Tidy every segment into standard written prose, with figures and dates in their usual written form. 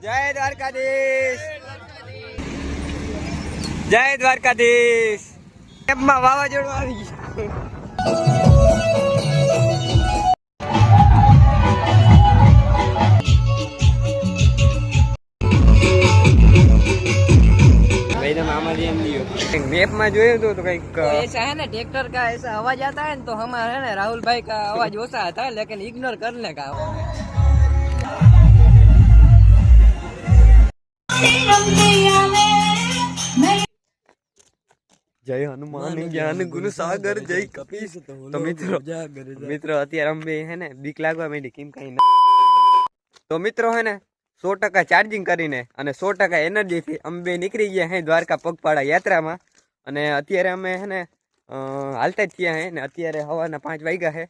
જય દ્વારકાધીશ, જય દ્વારકાધીશ. કેમ્પમાં વાવાઝોડું આવી ગયું. मैप में जो तो कहीं ऐसा है ना, ट्रैक्टर का ऐसा आवाज आता है ना, तो हमारा है ना राहुल भाई का आवाज ओसा आता है, लेकिन इग्नोर करने का. जय हनुमान ज्ञान गुण सागर जय कपीश. तो मित्रों અત્યારે અમે હે ને બીક લાગવા માંડી કેમ કઈ તો મિત્રો હે ને 100% ચાર્જિંગ કરીને અને 100% એનર્જી થી અમે બે નીકળી ગયા હે દ્વારકા પગપાળા યાત્રામાં. અને અત્યારે અમે હે ને હાલતા જ થયા હે ને અત્યારે સવારના 5 વાગ્યા હે.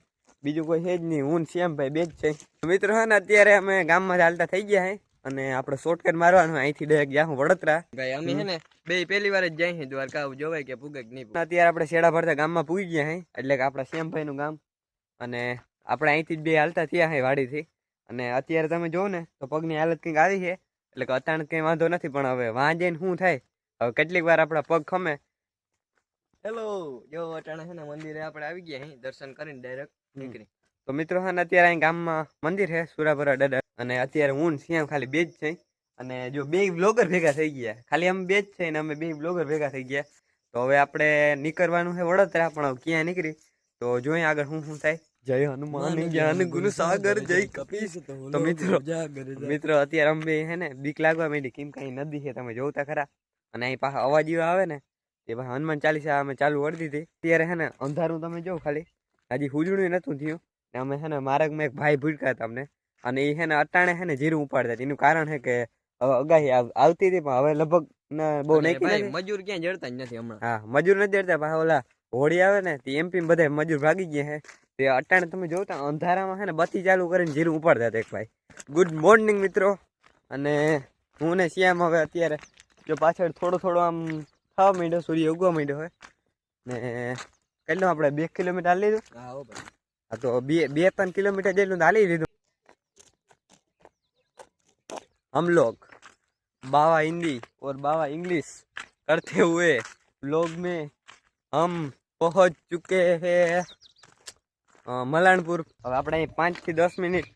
બીજું કોઈ છે જ નહીં, હું શ્યામભાઈ બે જ છે. મિત્રો હે ને અત્યારે અમે ગામમાં હાલતા થઈ ગયા હે અને આપણે શોર્ટકટ મારવાનું અહીંથી ડાયરેક્ટ જાહું વડોદરા. ભાઈ અમે હે ને બે પહેલી વાર જ જાય છે દ્વારકા, જોવાય કે પૂગે કે નહીં. અત્યારે આપણે શેડા ભરતા ગામમાં પૂગી ગયા હે, એટલે કે આપણા શ્યામભાઈ નું ગામ. અને આપણે અહીંથી જ બે હાલતા થયા હે વાડીથી. અને અત્યારે તમે જો ને તો પગની હાલત કંઈક આવી છે, એટલે કે અચાનક કંઈ વાંધો નથી. પણ હવે વાં જઈને શું થાય, હવે કેટલીક વાર આપણા પગ ખમે. હેલો, જો અટાણે છે ને મંદિરે આપણે આવી ગયા હે દર્શન કરીને ડાયરેક્ટ નીકળી. તો મિત્રો હા અત્યારે અહીં ગામમાં મંદિર છે સુરાપુરા દાદા. અને અત્યારે હું શ્યામ ખાલી બે જ છે. અને જો બે બ્લોગર ભેગા થઈ ગયા, ખાલી અમે બે જ છે ને અમે બે બ્લોગર ભેગા થઈ ગયા. તો હવે આપણે નીકળવાનું છે વડોદરા, પણ ક્યાં નીકળી તો જોઈએ આગળ શું થાય. જય હનુમાન જ્ઞાન ગુણ સાગર જય કપીશ. તો મિત્રો અત્યારે અમે હે ને બીક લાગવા માંડી કેમ કઈ નદી છે તમે જોતા ખરા. અને અહીં પાછા અવાજ આવે ને તે ભાઈ હનુમાન ચાલીસા અમે ચાલુ કરી દીધી. અત્યારે હે ને અંધારું તમે જો ખાલી, હજી હુજણું નતું થયું. ને અમે હે ને માર્ગમાં એક ભાઈ ભૂલકા હતા અમને, અને એ હે ને અટાણે હે ને જીરું ઉપાડતા. એનું કારણ છે કે હવે અગાહી આવતી હતી, પણ હવે લગભગ બહુ નહીં. મજૂર ક્યાં જડતા જ નથી હમણાં. હા, મજૂર નથી જડતા. પાછા ઓલા હોળી આવે ને તે એમપી બધા મજૂર ભાગી ગયા હે. તે અટાણે તમે જોતા અંધારામાં છે ને બત્તી ચાલુ કરીને જીરું ઉપાડતા હતા એક ભાઈ. ગુડ મોર્નિંગ મિત્રો. અને હું ને શ્યામ હવે અત્યારે જો પાછળ થોડો આમ થવા માંડ્યો, સૂર્ય ઉગવા માંડ્યો હોય ને. કેટલું આપણે 2 કિલોમીટર હાલી લીધું. હા તો 2-3 કિલોમીટર જેટલું હાલી લીધું. हम लोग बाबा हिंदी और बाबा इंग्लिश करते हुए व्लॉग में हम पहुंच चुके हैं मलानपुर. अब આપણે 5 થી 10 મિનિટ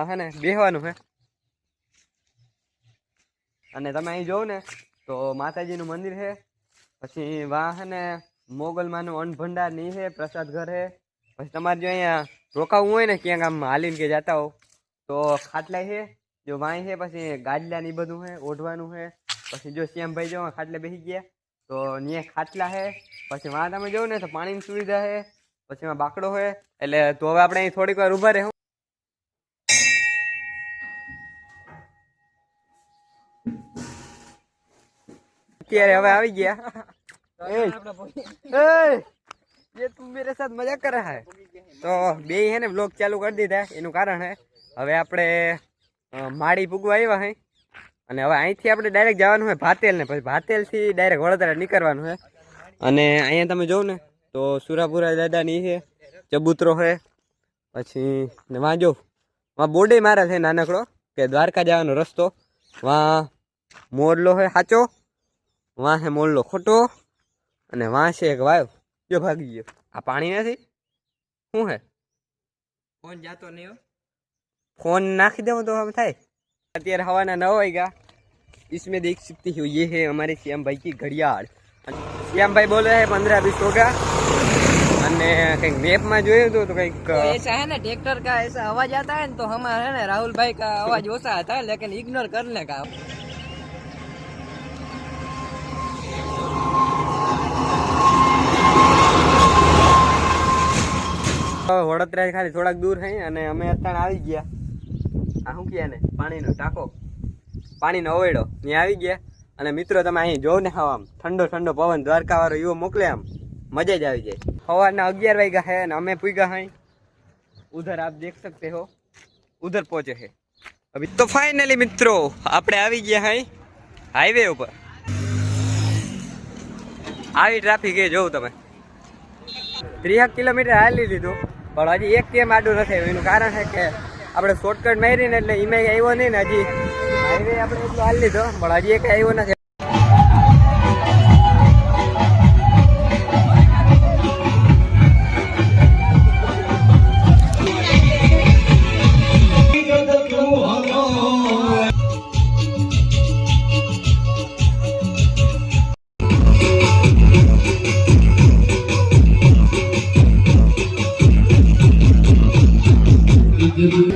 હે ને બેહવાનું છે. અને તમે અહીં જોવો ને તો માતાજીનું મંદિર છે, પછી વાં હે ને મોગલમાનું અન્ન ભંડાર ની છે, પ્રસાદ ઘર છે. પછી તમારે જો અહીંયા રોકાવું હોય ને ક્યાંક આમ હાલીને કે જતા હો તો ખાટલા છે જો વાંય છે, પછી ગાદલા ની બધું છે ઓઢવાનું છે. પછી જો શ્યામભાઈ જો ખાટલે બેસી ગયા તો ત્યાં ખાટલા છે. પછી વાં તમે જોવો ને તો પાણીની સુવિધા છે, પછી એમાં બાકડો છે. એટલે તો હવે આપણે અહીં થોડીક વાર ઉભા રહે. અત્યારે હવે આવી ગયા. ये तुम मेरे साथ मजाक कर रहा है. तो બે હે ને બ્લોગ ચાલુ કરી દીધા. એનું કારણ હે હવે આપણે માળી પૂગવા આવ્યા હે. અને હવે અહીંથી આપણે ડાયરેક્ટ જવાનું હોય ભાતેલ ને, પછી ભાતેલ થી ડાયરેક્ટ વડોદરા નીકળવાનું છે. અને અહીંયા તમે જોવો ને તો સુરાપુરા દાદાની છે, ચબૂતરો છે. પછી વાં જો વાં બોર્ડે મારા છે નાનકડો કે દ્વારકા જવાનો રસ્તો. વાં મોરલો છે સાચો, વાં છે મોરલો ખોટો, અને વાં છે એક વાવ જો ભાગી ગયો. આ પાણી નથી, શું હે? ફોન જાતો નહીં, फोन नाखी दो तो हम થાય. અત્યારે હવાના 9 વાગ્યા. इसमें देख सकते हो ये है हमारे श्याम भाई की घड़ियाल. श्याम भाई बोल रहे हैं 15-20 होगा. અને કંઈક મેપમાં જોયું તો કંઈક ऐसा है ना, ट्रैक्टर का ऐसा आवाज आता है ना, तो हमारा है ना राहुल भाई का आवाज ओसा आता है, लेकिन इग्नोर करने का. વડોદરા ખાલી થોડાક દૂર છે અને અમે અત્યારે આવી ગયા. આ શું કહે ને પાણીનો ટાંકો, પાણીનો અવેડો ત્યાં આવી ગયા. અને મિત્રો તમે અહીં જોવો ને આમ ઠંડો ઠંડો પવન દ્વારકા વાળો એવો મોકલે, આમ મજા જ આવી જાય. સવારના 11 વાગ્યા છે અને અમે પૂગ્યા हैं उधर. आप देख सकते हो उधर पहुंचे हैं अभी. तो फाइनली મિત્રો આપણે આવી ગયા हैं હાઈવે ઉપર. આવી ટ્રાફિક એ જોઉં તમે 30 કિલોમીટર હાલી લીધું, પણ હજી એક કેમ આડું નથી. એનું કારણ છે કે આપણે શોર્ટકટ મારીને એટલે એમાં આવ્યો નહીં ને, હજી હાઈવે આપણે એટલો હાલ લીધો પણ હજી એક આવ્યો નથી.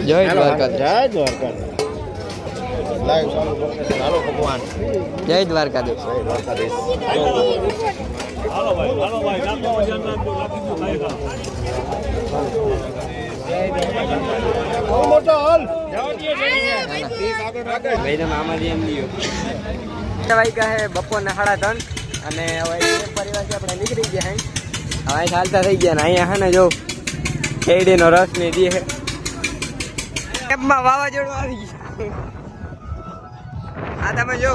જય દ્વારકા. જય દ્વારકા. લાઈવ ચાલુ કરશે. ચાલો ભગવાન. જય દ્વારકાધીશ. જય દ્વારકાધીશ. મોટો હોલ. વાગ્યા હે બપોરના 3:30 અને હવે એક પરિવારથી આપણે નીકળી ગયા હે. હવે ચાલતા થઈ ગયા ને અહીંયા હે ને જો શેરડીનો રસ ને દી હે. કેબમાં વાવાઝોડું આવી ગયું. આ તમે જો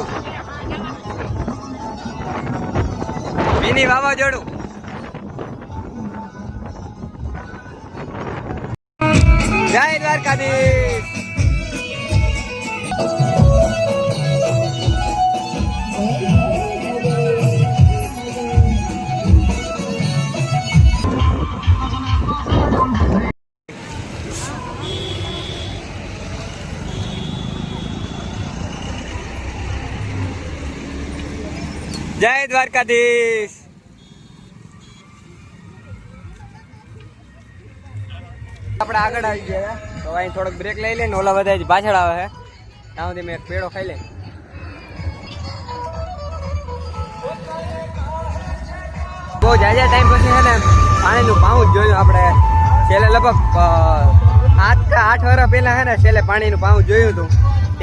મિની વાવાઝોડું. જય દ્વારકાધીશ. જય દ્વારકાધીશ. આપણે આગળ આવી ગયા તો અહીં થોડોક બ્રેક લઈ લે ને ઓલા બધા જ પાછળ આવે છે ત્યાં સુધી મેં એક પેડો ખાઈ લે. બહુ જાજા ટાઈમ પછી છે ને પાણીનું પાવું જ જોયું આપણે. છેલ્લે લગભગ 8 કે 8 વર્ષ પહેલા છે ને છેલ્લે પાણીનું પાવું જોયું હતું.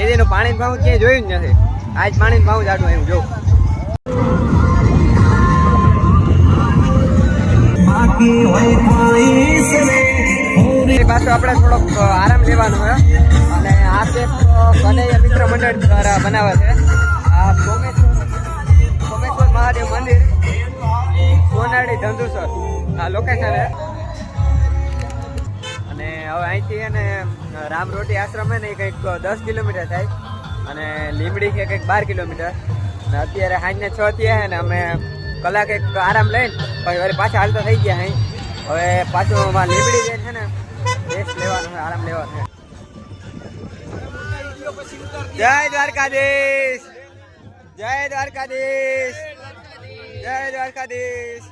તેદીનું પાણીનું પાવું ક્યાંય જોયું જ નથી. આજ પાણીનું પાવું જાડું એવું જોઉં. પાછું આપણે થોડોક આરામ લેવાનો હોય અને આ કેક કનૈયા મિત્ર મંડળ દ્વારા બનાવે છે. આ સોમેશ્વર મહાદેવ મંદિર સોનાડી ધંધુસર આ લોકેશન છે. અને હવે અહીંથી એને રામરોટી આશ્રમ છે ને એ કંઈક 10 કિલોમીટર થાય અને લીમડી છે કંઈક 12 કિલોમીટર. અને અત્યારે સાંજના 6 થયા છે ને અમે કલાક એક આરામ લઈને પછી વળી પાછા હાલતા થઈ ગયા અહીં. હવે પાછું લીમડી જે છે ને રેસ્ટ લેવાનો છે, આરામ લેવાનો છે. જય દ્વારકાધીશ. જય દ્વારકાધીશ. જય દ્વારકાધીશ.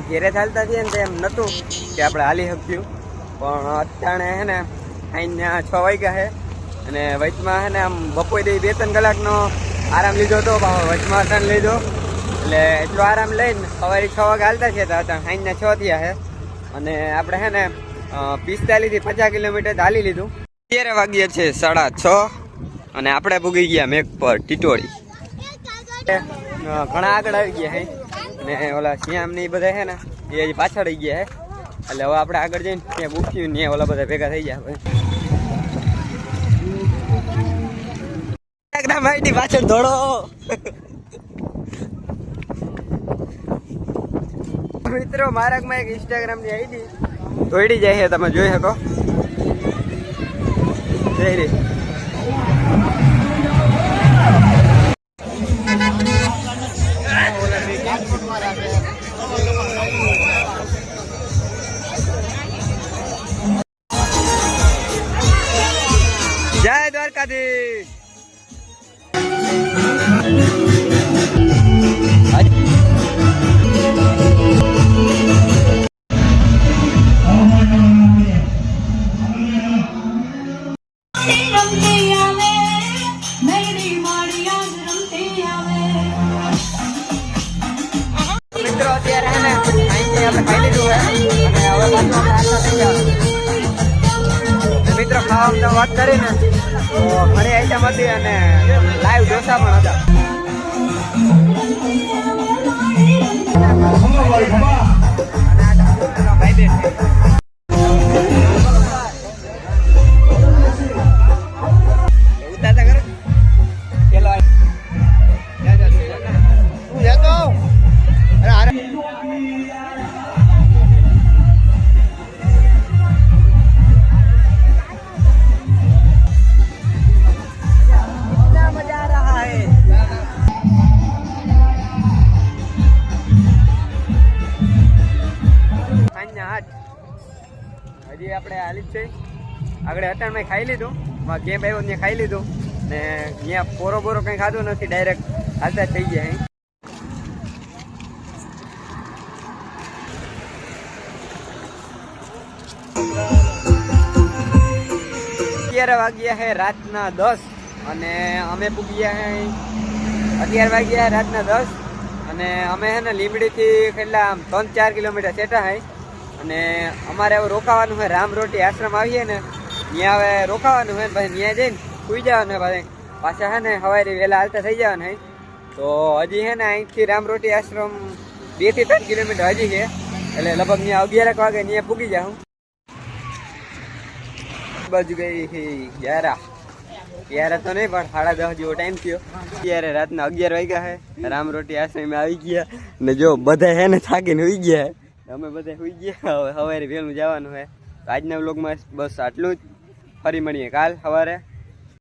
ઘેરે ચાલતા થઈએ ને તો એમ નતું કે આપણે હાલી શક્યું પણ અત્યારે હે ને અહીંયા 6 વાગ્યા છે અને વચમાં હે ને આમ બપોરે 2-3 કલાકનો આરામ લીધો હતો. વચમાં ટર્ન લીધો એટલે એટલો આરામ લઈને સવારે 6 વાગે હાલતા છે તો સાંજના 6 થયા છે અને આપણે હે ને 45 થી 50 કિલોમીટર હાલી લીધું. 11 વાગ્યા છે 6:30 અને આપણે પૂગી ગયા મેઘ પર ટીટોળી. ઘણા આગળ આવી ગયા હે અને ઓલા શ્યામ ને બધા છે ને એ હજી પાછળ આવી ગયા હે એટલે હવે આપણે આગળ જઈને ત્યાં પૂછ્યું ને ઓલા બધા ભેગા થઈ ગયા. ભાઈ પાછળ દોડો. મિત્રો માર્ગમાં એક ઇન્સ્ટાગ્રામ ની આઈડી દોડી જાય છે, તમે જોઈ શકો. જય રે. જય દ્વારકાધીશ. મિત્રો અત્યારે હે ને અહીંથી આપણે ખાઈ લીધું હે અને હવે પાછું આપણે આટલા થઈ જવાનું. મિત્રો ખાવામાં વાત કરીને તો ઘણી આઈટમ હતી અને લાઈવ ઢોસા પણ હતા. ઉતારતા કરો પેલો હું જતો. અરે 8 હજી આપણે હાલી જ છે. આગળ અટાણમાં ખાઈ લીધું, કેમ્પ આવ્યો ત્યાં ખાઈ લીધું ને ત્યાં પોરો બોરો કંઈ ખાધું નથી, ડાયરેક્ટ હાલતા જ થઈ ગયા અહીં. અત્યારે વાગ્યા છે રાતના 10 અને અમે પૂગ્યા છે અત્યારે વાગ્યા રાતના 10 અને અમે છે ને લીંબડીથી કેટલા 3-4 કિલોમીટર સેટા છે અને અમારે હવે રોકાવાનું છે રામરોટી આશ્રમ આવીએ ને ત્યાં હવે રોકાવાનું હોય પછી ત્યાં જઈને સુઈ જવાનું હોય પાછા છે ને સવારે વહેલા હાલતા થઈ જવાનું હોય. તો હજી છે ને અહીંથી રામરોટી આશ્રમ 2 થી 3 કિલોમીટર હજી છે એટલે લગભગ ત્યાં 11 વાગે ત્યાં પૂગી જાઉં. બાજુ ગઈ 11 તો નહીં પણ 10:30 જેવો ટાઈમ થયો. અત્યારે રાતના 11 વાગ્યા છે, રામરોટી આશ્રમ આવી ગયા ને જો બધા છે ને થાકીને સુઈ ગયા છે, અમે બધા સુઈ ગયા. હવે સવારે વહેલું જવાનું છે. તો આજના વ્લોગમાં બસ આટલું જ. ફરી મળીએ કાલ સવારે.